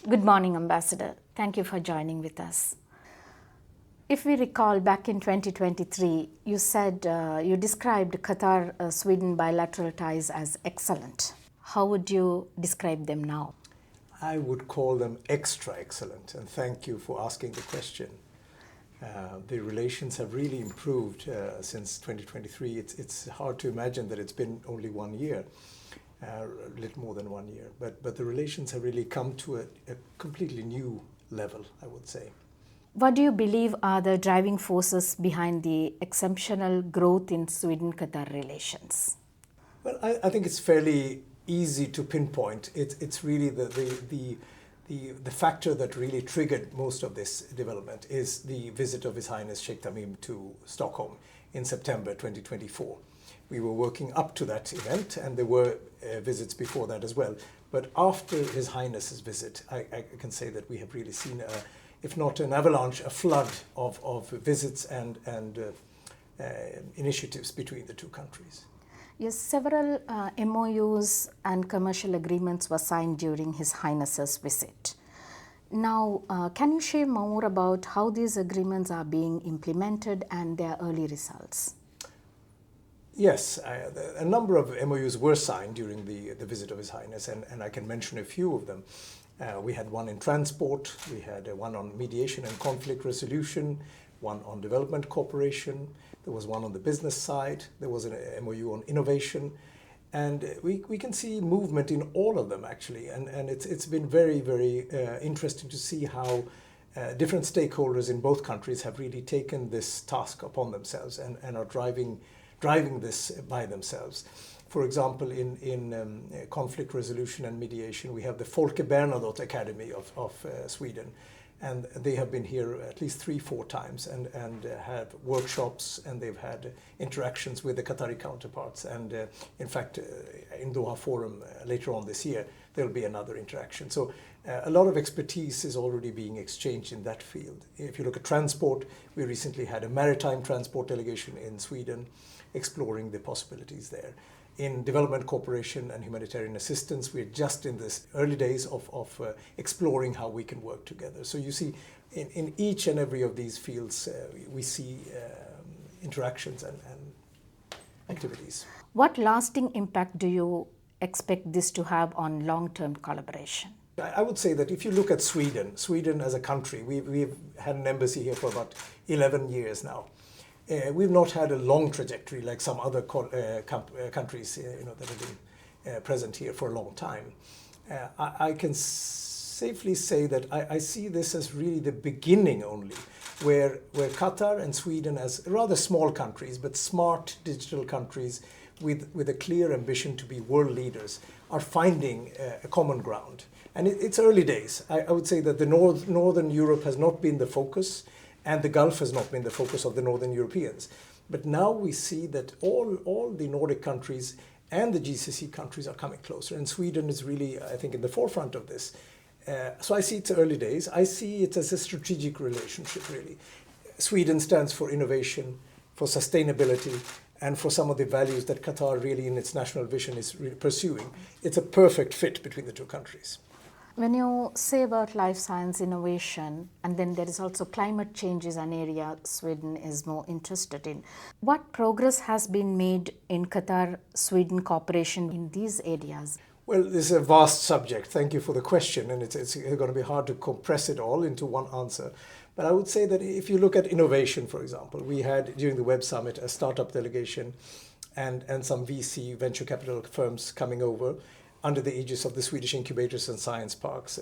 Good morning, Ambassador. Thank you for joining with us. If we recall back in 2023, you said you described Qatar Sweden bilateral ties as excellent. How would you describe them now? I would call them extra excellent, and thank you for asking the question. The relations have really improved since 2023. It's hard to imagine that it's been only 1 year, a little more than 1 year, but the relations have really come to a completely new level, I would say. What do you believe are the driving forces behind the exceptional growth in Sweden-Qatar relations? Well, I think it's fairly easy to pinpoint. It's really the factor that really triggered most of this development is the visit of His Highness Sheikh Tamim to Stockholm in September 2024. We were working up to that event, and there were visits before that as well. But after His Highness's visit, I can say that we have really seen, if not an avalanche, a flood of visits and initiatives between the two countries. Yes, several MOUs and commercial agreements were signed during His Highness's visit. Now, can you share more about how these agreements are being implemented and their early results? Yes, a number of MOUs were signed during the visit of His Highness, and I can mention a few of them. We had one in transport, we had one on mediation and conflict resolution, one on development cooperation, there was one on the business side, there was an MOU on innovation, and we can see movement in all of them actually, and it's been very, very interesting to see how different stakeholders in both countries have really taken this task upon themselves and are driving this by themselves. For example, in conflict resolution and mediation, we have the Folke Bernadotte Academy of Sweden, and they have been here at least 3-4 times and have workshops, and they've had interactions with the Qatari counterparts. And in fact, in Doha Forum later on this year, there'll be another interaction. So a lot of expertise is already being exchanged in that field. If you look at transport, we recently had a maritime transport delegation in Sweden exploring the possibilities there. In development cooperation and humanitarian assistance, we're just in this early days of exploring how we can work together. So you see, in each and every of these fields, we see interactions and activities. What lasting impact do you expect this to have on long-term collaboration? I would say that if you look at Sweden as a country, we've had an embassy here for about 11 years now. We've not had a long trajectory like some other countries that have been present here for a long time. I can safely say that I see this as really the beginning only, where Qatar and Sweden, as rather small countries, but smart digital countries with a clear ambition to be world leaders, are finding a common ground. And it's early days. I would say that the Northern Europe has not been the focus, and the Gulf has not been the focus of the Northern Europeans. But now we see that all the Nordic countries and the GCC countries are coming closer, and Sweden is really, I think, in the forefront of this. So I see it's early days. I see it as a strategic relationship, really. Sweden stands for innovation, for sustainability, and for some of the values that Qatar really in its national vision is really pursuing. It's a perfect fit between the two countries. When you say about life science innovation, and then there is also climate change is an area Sweden is more interested in, what progress has been made in Qatar-Sweden cooperation in these areas? Well, this is a vast subject. Thank you for the question, and it's going to be hard to compress it all into one answer. But I would say that if you look at innovation, for example, we had during the Web Summit a startup delegation and some VC venture capital firms coming over under the aegis of the Swedish incubators and science parks,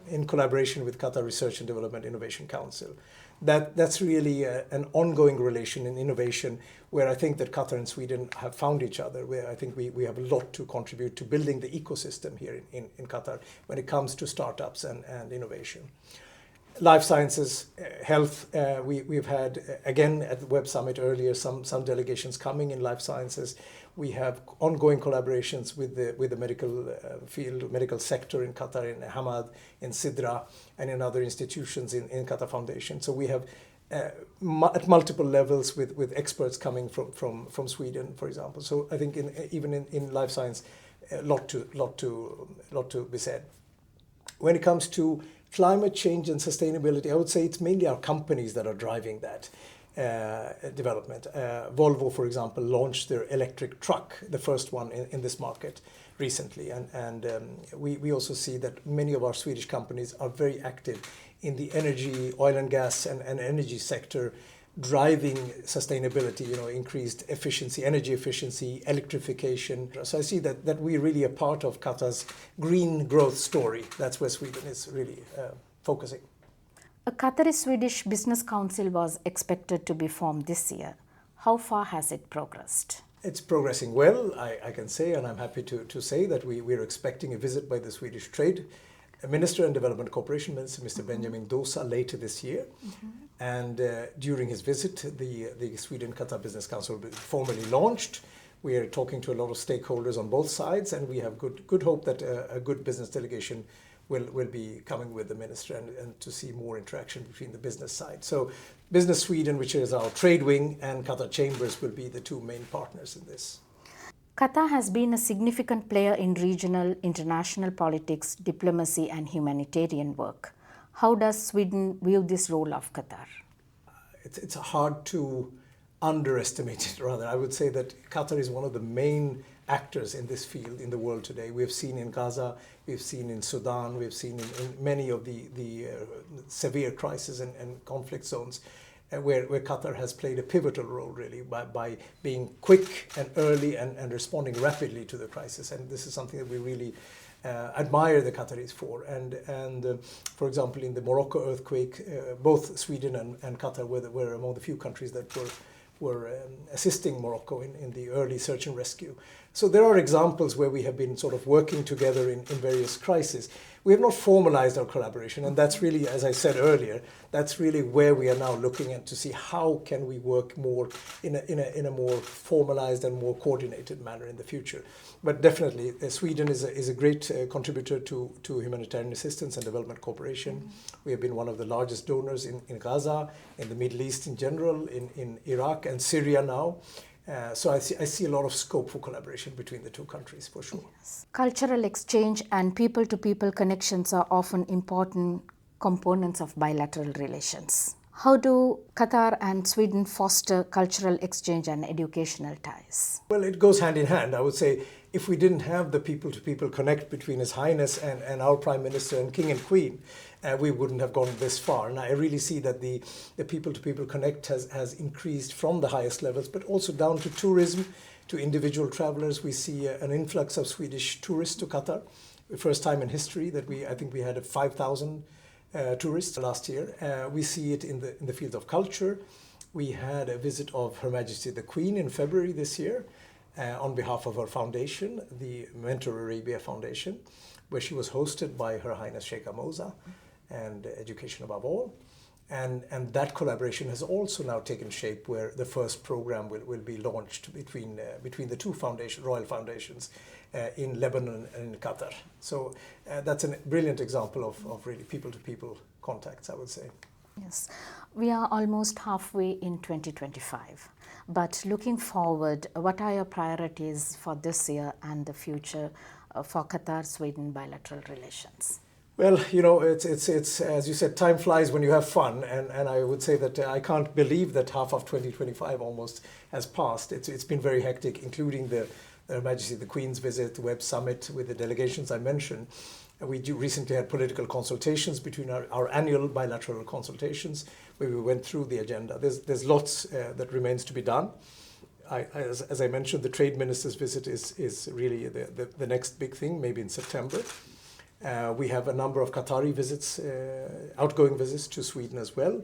in collaboration with Qatar Research and Development Innovation Council. That's really an ongoing relation in innovation, where I think that Qatar and Sweden have found each other, where I think we have a lot to contribute to building the ecosystem here in Qatar when it comes to startups and innovation. Life sciences, health, we've had, again, at the Web Summit earlier, some delegations coming in life sciences. We have ongoing collaborations with the medical field, medical sector in Qatar, in Hamad, in Sidra, and in other institutions in Qatar Foundation. So we have at multiple levels with experts coming from Sweden, for example. So I think even in life science, a lot to be said. When it comes to climate change and sustainability, I would say it's mainly our companies that are driving that development. Volvo, for example, launched their electric truck, the first one in this market recently. And we also see that many of our Swedish companies are very active in the energy, oil and gas and energy sector, driving sustainability, increased efficiency, energy efficiency, electrification. So I see that we're really a part of Qatar's green growth story. That's where Sweden is really focusing. A Qatari-Swedish Business Council was expected to be formed this year. How far has it progressed? It's progressing well, I can say, and I'm happy to say that we're expecting a visit by the Swedish Trade Minister and Development Cooperation Minister, Mr. Benjamin Dosa, later this year. And during his visit, the Sweden-Qatar Business Council will be formally launched. We are talking to a lot of stakeholders on both sides, and we have good hope that a good business delegation will be coming with the minister and to see more interaction between the business side. So Business Sweden, which is our trade wing, and Qatar Chambers will be the two main partners in this. Qatar has been a significant player in regional, international politics, diplomacy and humanitarian work. How does Sweden view this role of Qatar? It's hard to underestimate it, rather. I would say that Qatar is one of the main actors in this field in the world today. We have seen in Gaza, we've seen in Sudan, we've seen in many of the severe crises and conflict zones where Qatar has played a pivotal role, really, by being quick and early and responding rapidly to the crisis. And this is something that we really admire the Qataris for. And for example, in the Morocco earthquake, both Sweden and Qatar were among the few countries that were assisting Morocco in the early search and rescue. So there are examples where we have been sort of working together in various crises. We have not formalized our collaboration, and that's really, as I said earlier, that's really where we are now looking at to see how can we work more in a more formalized and more coordinated manner in the future. But definitely, Sweden is a great contributor to humanitarian assistance and development cooperation. We have been one of the largest donors in Gaza, in the Middle East in general, in Iraq and Syria now. So I see a lot of scope for collaboration between the two countries, for sure. Yes. Cultural exchange and people-to-people connections are often important components of bilateral relations. How do Qatar and Sweden foster cultural exchange and educational ties? Well, it goes hand in hand. I would say if we didn't have the people-to-people connect between His Highness and our Prime Minister and King and Queen, we wouldn't have gone this far. And I really see that the people-to-people connect has increased from the highest levels, but also down to tourism, to individual travelers. We see an influx of Swedish tourists to Qatar. The first time in history that I think we had 5,000 tourists last year. We see it in the field of culture. We had a visit of Her Majesty the Queen in February this year on behalf of her foundation, the Mentor Arabia Foundation, where she was hosted by Her Highness Sheikh Moza and Education Above All. And that collaboration has also now taken shape, where the first program will be launched between the two royal foundations in Lebanon and in Qatar. So that's a brilliant example of really people-to-people contacts, I would say. Yes, we are almost halfway in 2025. But looking forward, what are your priorities for this year and the future for Qatar-Sweden bilateral relations? Well, it's as you said, time flies when you have fun, and I would say that I can't believe that half of 2025 almost has passed. It's been very hectic, including Her Majesty the Queen's visit, the Web Summit with the delegations I mentioned. We recently had political consultations between our annual bilateral consultations, where we went through the agenda. There's lots that remains to be done. As I mentioned, the trade minister's visit is really the next big thing, maybe in September. We have a number of Qatari visits, outgoing visits to Sweden as well.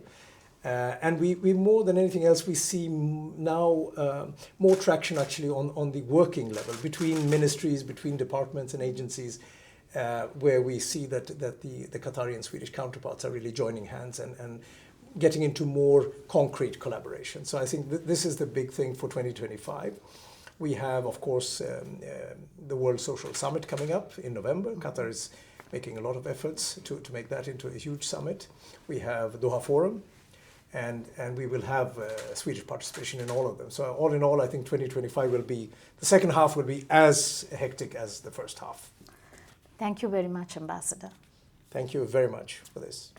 And we more than anything else, we see now more traction actually on the working level between ministries, between departments and agencies, where we see that the Qatari and Swedish counterparts are really joining hands and getting into more concrete collaboration. So I think this is the big thing for 2025. We have, of course, the World Social Summit coming up in November. Qatar is making a lot of efforts to make that into a huge summit. We have Doha Forum, and we will have Swedish participation in all of them. So all in all, I think 2025 the second half will be as hectic as the first half. Thank you very much, Ambassador. Thank you very much for this.